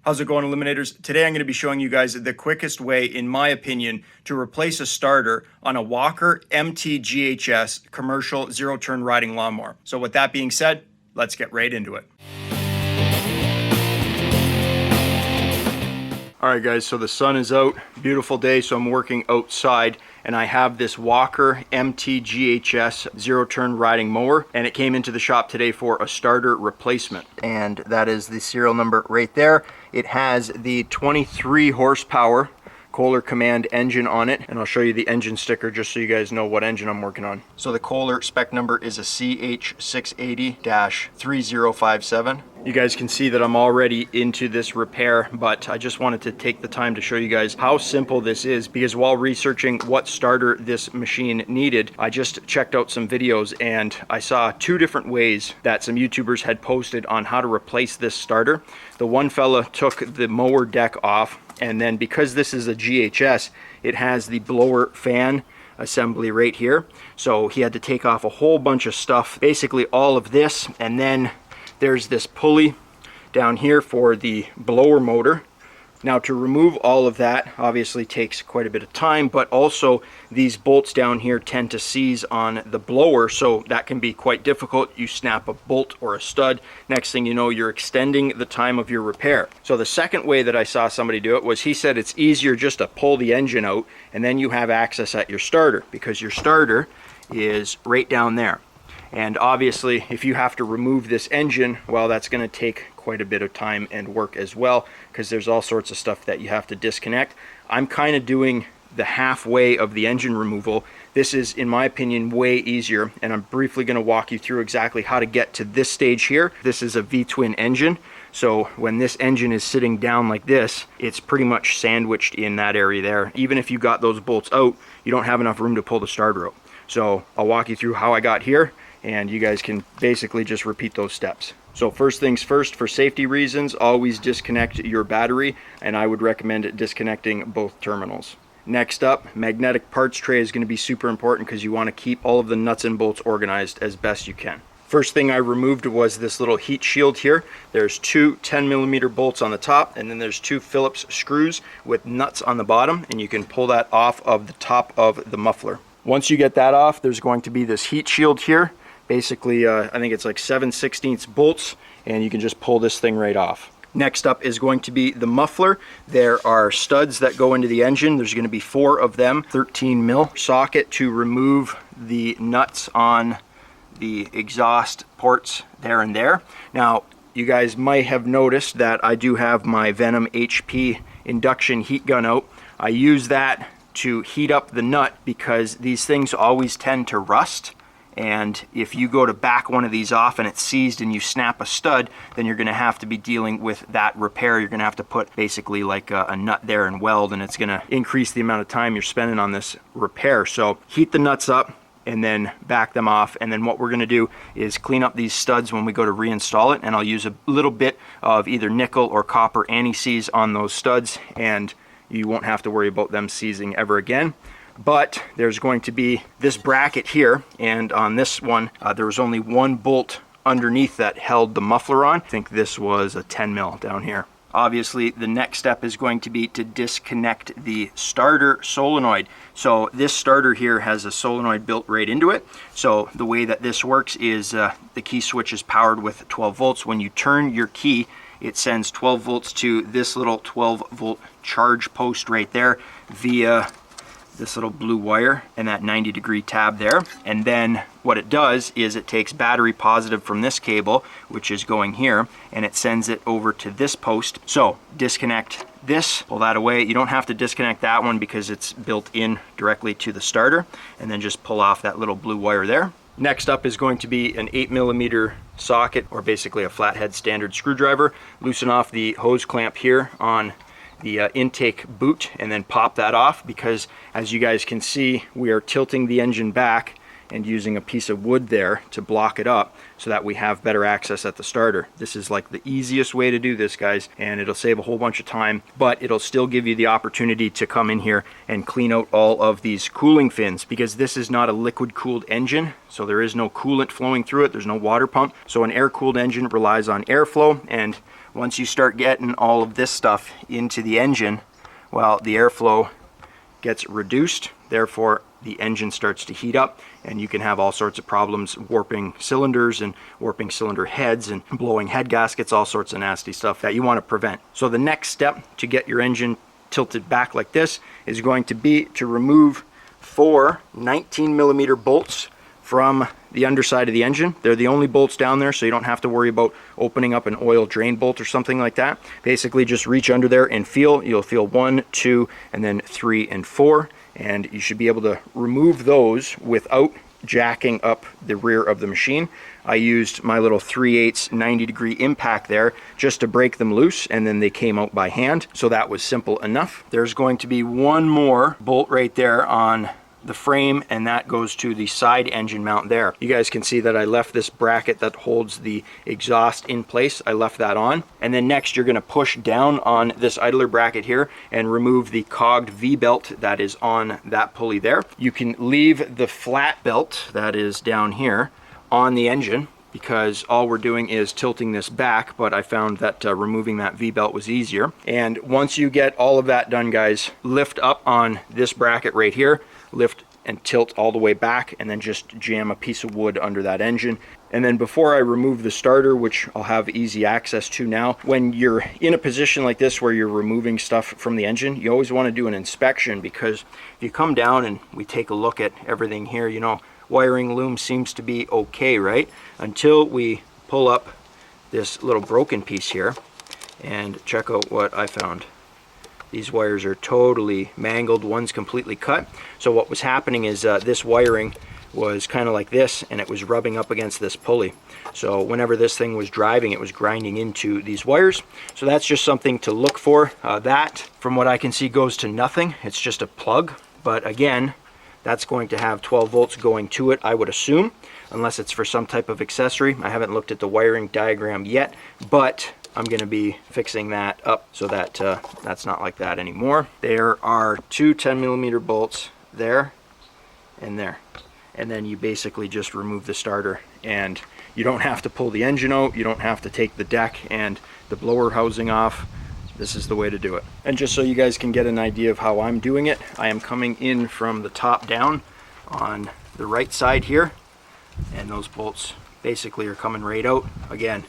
How's it going, Eliminators? Today I'm going to be showing you guys the quickest way, in my opinion, to replace a starter on a Walker MT GHS commercial zero-turn riding lawnmower. So with that being said, let's get right into it. Alright guys, so the sun is out, beautiful day, so I'm working outside and I have this Walker MT GHS zero-turn riding mower, and it came into the shop today for a starter replacement. And that is the serial number right there. It has the 23 horsepower Kohler Command engine on it, and I'll show you the engine sticker just so you guys know what engine I'm working on. So the Kohler spec number is a CH680-3057. You guys can see that I'm already into this repair, but I just wanted to take the time to show you guys how simple this is, because while researching what starter this machine needed, I just checked out some videos and I saw two different ways that some YouTubers had posted on how to replace this starter. The one fella took the mower deck off, and then because this is a GHS, it has the blower fan assembly right here. So he had to take off a whole bunch of stuff, basically all of this, and then there's this pulley down here for the blower motor. Now to remove all of that obviously takes quite a bit of time, but also these bolts down here tend to seize on the blower, so that can be quite difficult. You snap a bolt or a stud, next thing you know you're extending the time of your repair. So the second way that I saw somebody do it was, he said it's easier just to pull the engine out and then you have access at your starter, because your starter is right down there. And obviously if you have to remove this engine, well, that's going to take quite a bit of time and work as well, because there's all sorts of stuff that you have to disconnect. I'm kind of doing the halfway of the engine removal. This is, in my opinion, way easier, and I'm briefly going to walk you through exactly how to get to this stage here. This is a V-twin engine, so when this engine is sitting down like this, it's pretty much sandwiched in that area there. Even if you got those bolts out, you don't have enough room to pull the starter out. So I'll walk you through how I got here, and you guys can basically just repeat those steps. So first things first, for safety reasons, always disconnect your battery, and I would recommend disconnecting both terminals. Next up, magnetic parts tray is going to be super important because you want to keep all of the nuts and bolts organized as best you can. First thing I removed was this little heat shield here. There's two 10mm bolts on the top, and then there's two Phillips screws with nuts on the bottom, and you can pull that off of the top of the muffler. Once you get that off, there's going to be this heat shield here. Basically, I think it's like 7/16 bolts, and you can just pull this thing right off. Next up is going to be the muffler. There are studs that go into the engine. There's going to be 4 of them, 13mm socket to remove the nuts on the exhaust ports there and there. Now, you guys might have noticed that I do have my Venom HP induction heat gun out. I use that to heat up the nut because these things always tend to rust. And if you go to back one of these off and it's seized and you snap a stud, then you're going to have to be dealing with that repair. You're going to have to put basically like a nut there and weld, and it's going to increase the amount of time you're spending on this repair. So heat the nuts up and then back them off, and then what we're going to do is clean up these studs when we go to reinstall it, and I'll use a little bit of either nickel or copper anti-seize on those studs, and you won't have to worry about them seizing ever again. But there's going to be this bracket here, and on this one there was only one bolt underneath that held the muffler on. I think this was a 10mm down here. Obviously the next step is going to be to disconnect the starter solenoid. So this starter here has a solenoid built right into it. So the way that this works is the key switch is powered with 12 volts. When you turn your key, it sends 12 volts to this little 12-volt charge post right there via this little blue wire and that 90-degree tab there. And then what it does is it takes battery positive from this cable, which is going here, and it sends it over to this post. So disconnect this, pull that away. You don't have to disconnect that one because it's built in directly to the starter, and then just pull off that little blue wire there. Next up is going to be an 8mm socket, or basically a flathead standard screwdriver. Loosen off the hose clamp here on the intake boot and then pop that off, because as you guys can see, we are tilting the engine back and using a piece of wood there to block it up so that we have better access at the starter. This is like the easiest way to do this, guys, and it'll save a whole bunch of time, but it'll still give you the opportunity to come in here and clean out all of these cooling fins, because this is not a liquid cooled engine, so there is no coolant flowing through it. There's no water pump. So an air cooled engine relies on airflow, and Once you start getting all of this stuff into the engine, well, the airflow gets reduced, therefore the engine starts to heat up, and you can have all sorts of problems warping cylinders and warping cylinder heads and blowing head gaskets, all sorts of nasty stuff that you want to prevent. So the next step to get your engine tilted back like this is going to be to remove 4 19mm bolts from the underside of the engine. They're the only bolts down there, so you don't have to worry about opening up an oil drain bolt or something like that. Basically just reach under there and feel. You'll feel 1, 2, and then 3 and 4, and you should be able to remove those without jacking up the rear of the machine. I used my little 3/8 90-degree impact there just to break them loose, and then they came out by hand, so that was simple enough. There's going to be one more bolt right there on the frame, and that goes to the side engine mount there. You guys can see that I left this bracket that holds the exhaust in place. I left that on, and then next you're going to push down on this idler bracket here and remove the cogged V-belt that is on that pulley there. You can leave the flat belt that is down here on the engine, because all we're doing is tilting this back, but I found that removing that V-belt was easier. And once you get all of that done, guys, lift up on this bracket right here, lift and tilt all the way back, and then just jam a piece of wood under that engine. And then before I remove the starter, which I'll have easy access to now, when you're in a position like this where you're removing stuff from the engine, you always want to do an inspection, because if you come down and we take a look at everything here, you know, wiring loom seems to be okay, right? Until we pull up this little broken piece here and check out what I found. These wires are totally mangled, one's completely cut. So what was happening is this wiring was kind of like this, and it was rubbing up against this pulley. So whenever this thing was driving, it was grinding into these wires. So that's just something to look for. That, from what I can see, goes to nothing. It's just a plug. But again, that's going to have 12 volts going to it, I would assume, unless it's for some type of accessory. I haven't looked at the wiring diagram yet, but I'm going to be fixing that up so that that's not like that anymore. There are 2 10mm bolts there and there. And then you basically just remove the starter, and you don't have to pull the engine out, you don't have to take the deck and the blower housing off. This is the way to do it. And just so you guys can get an idea of how I'm doing it, I am coming in from the top down on the right side here, and those bolts basically are coming right out. Again,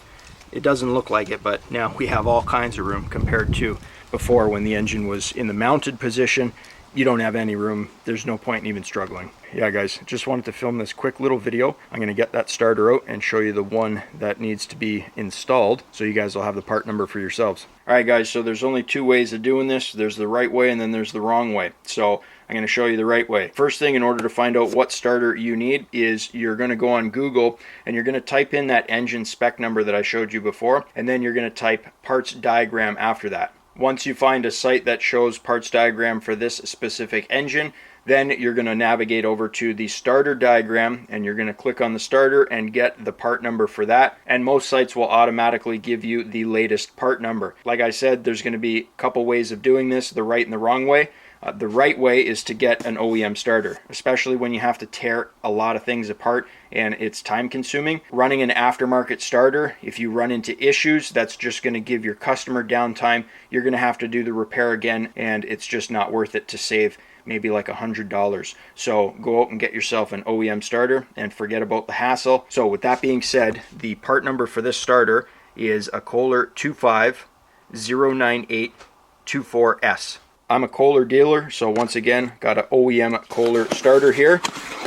it doesn't look like it, but now we have all kinds of room compared to before when the engine was in the mounted position. You don't have any room. There's no point in even struggling. Yeah, guys, just wanted to film this quick little video. I'm going to get that starter out and show you the one that needs to be installed, so you guys will have the part number for yourselves. All right, guys, so there's only 2 ways of doing this. There's the right way, and then there's the wrong way. So I'm going to show you the right way. First thing, in order to find out what starter you need, is you're going to go on Google and you're going to type in that engine spec number that I showed you before, and then you're going to type parts diagram after that. Once you find a site that shows parts diagram for this specific engine, then you're going to navigate over to the starter diagram, and you're going to click on the starter and get the part number for that. And most sites will automatically give you the latest part number. Like I said, there's going to be a couple ways of doing this, the right and the wrong way. The right way is to get an OEM starter, especially when you have to tear a lot of things apart and it's time consuming. Running an aftermarket starter, if you run into issues, that's just going to give your customer downtime. You're going to have to do the repair again, and it's just not worth it to save maybe like $100. So go out and get yourself an OEM starter and forget about the hassle. So with that being said, the part number for this starter is a Kohler 2509824S. I'm a Kohler dealer, so once again, got an OEM Kohler starter here.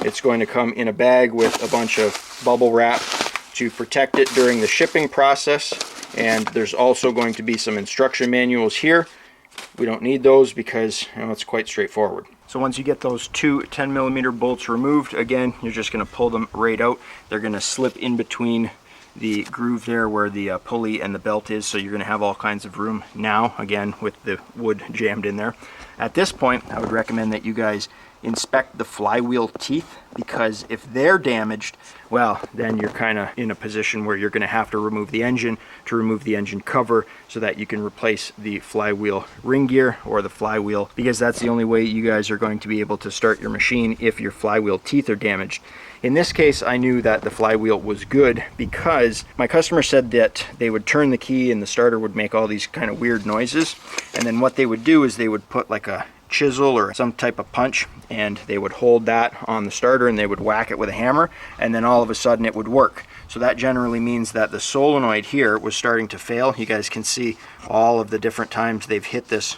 It's going to come in a bag with a bunch of bubble wrap to protect it during the shipping process, and there's also going to be some instruction manuals here. We don't need those because, you know, it's quite straightforward. So once you get those 2 10mm bolts removed, again, you're just going to pull them right out. They're going to slip in between the groove there where the pulley and the belt is, so you're going to have all kinds of room now, again, with the wood jammed in there. At this point, I would recommend that you guys inspect the flywheel teeth, because if they're damaged, well, then you're kind of in a position where you're going to have to remove the engine to remove the engine cover so that you can replace the flywheel ring gear or the flywheel, because that's the only way you guys are going to be able to start your machine if your flywheel teeth are damaged. In this case, I knew that the flywheel was good because my customer said that they would turn the key and the starter would make all these kind of weird noises, and then what they would do is they would put like a chisel or some type of punch and they would hold that on the starter and they would whack it with a hammer, and then all of a sudden it would work. So that generally means that the solenoid here was starting to fail. You guys can see all of the different times they've hit this,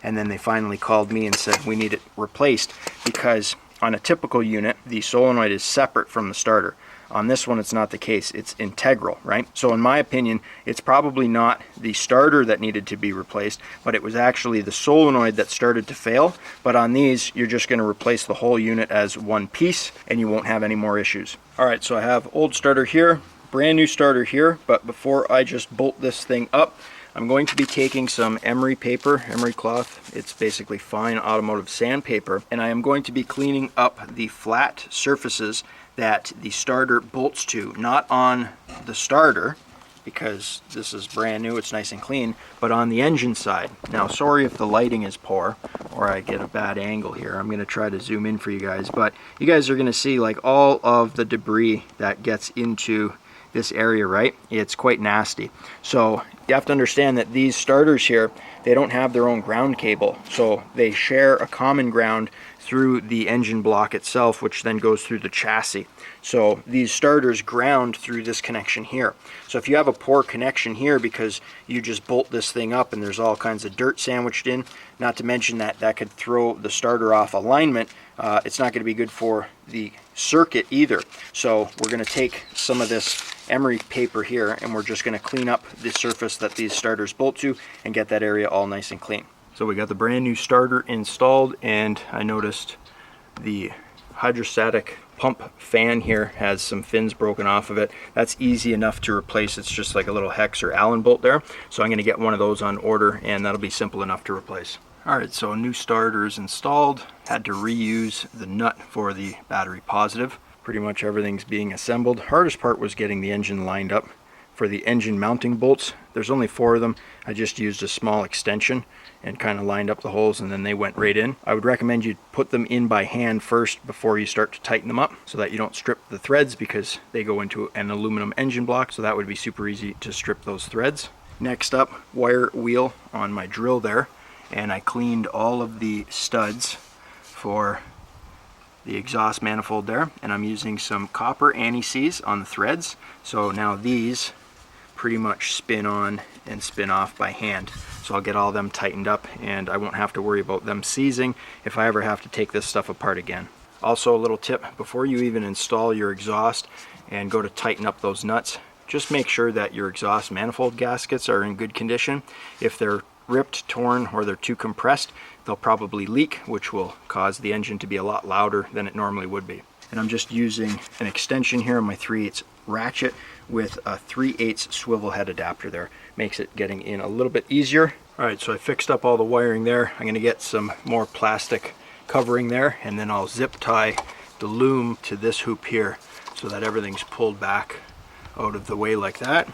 and then they finally called me and said we need it replaced, because on a typical unit the solenoid is separate from the starter. On this one it's not the case, it's integral, right? So in my opinion, it's probably not the starter that needed to be replaced, but it was actually the solenoid that started to fail. But on these, you're just going to replace the whole unit as one piece and you won't have any more issues. Alright, so I have old starter here, brand new starter here, but before I just bolt this thing up, I'm going to be taking some emery paper, emery cloth. It's basically fine automotive sandpaper, and I am going to be cleaning up the flat surfaces that the starter bolts to, not on the starter, because this is brand new, it's nice and clean, but on the engine side. Now, sorry if the lighting is poor or I get a bad angle here. I'm going to try to zoom in for you guys, but you guys are going to see like all of the debris that gets into this area, right? It's quite nasty. So you have to understand that these starters here, they don't have their own ground cable, so they share a common ground through the engine block itself, which then goes through the chassis. So these starters ground through this connection here. So if you have a poor connection here because you just bolt this thing up and there's all kinds of dirt sandwiched in, not to mention that that could throw the starter off alignment, it's not going to be good for the circuit either. So we're going to take some of this emery paper here and we're just going to clean up the surface that these starters bolt to and get that area all nice and clean. So we got the brand new starter installed, and I noticed the hydrostatic pump fan here has some fins broken off of it. That's easy enough to replace. It's just like a little hex or Allen bolt there. So I'm going to get one of those on order, and that'll be simple enough to replace. Alright, so new starter is installed. Had to reuse the nut for the battery positive. Pretty much everything's being assembled. Hardest part was getting the engine lined up. For the engine mounting bolts, there's only 4 of them. I just used a small extension and kind of lined up the holes, and then they went right in. I would recommend you put them in by hand first before you start to tighten them up, so that you don't strip the threads, because they go into an aluminum engine block, so that would be super easy to strip those threads. Next up, wire wheel on my drill there, and I cleaned all of the studs for the exhaust manifold there, and I'm using some copper anti-seize on the threads. So now these pretty much spin on and spin off by hand. So I'll get all them tightened up and I won't have to worry about them seizing if I ever have to take this stuff apart again. Also, a little tip, before you even install your exhaust and go to tighten up those nuts, just make sure that your exhaust manifold gaskets are in good condition. If they're ripped, torn, or they're too compressed, they'll probably leak, which will cause the engine to be a lot louder than it normally would be. And I'm just using an extension here on my 3/8 ratchet with a 3/8 swivel head adapter there. Makes it getting in a little bit easier. Alright, so I fixed up all the wiring there. I'm going to get some more plastic covering there, and then I'll zip tie the loom to this hoop here so that everything's pulled back out of the way like that.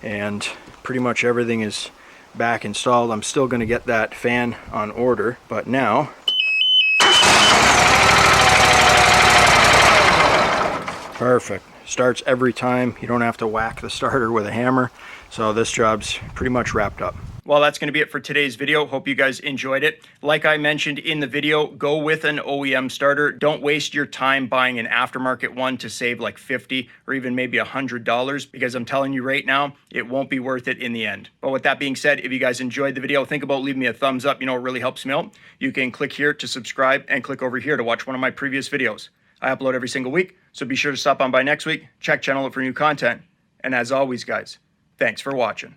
And pretty much everything is back installed. I'm still going to get that fan on order, but now perfect. Starts every time. You don't have to whack the starter with a hammer. So this job's pretty much wrapped up. Well, that's going to be it for today's video. Hope you guys enjoyed it. Like I mentioned in the video, go with an OEM starter. Don't waste your time buying an aftermarket one to save like $50 or even maybe $100, because I'm telling you right now, it won't be worth it in the end. But with that being said, if you guys enjoyed the video, think about leaving me a thumbs up. You know, it really helps me out. You can click here to subscribe and click over here to watch one of my previous videos. I upload every single week, so be sure to stop on by next week, check channel out for new content. And as always, guys, thanks for watching.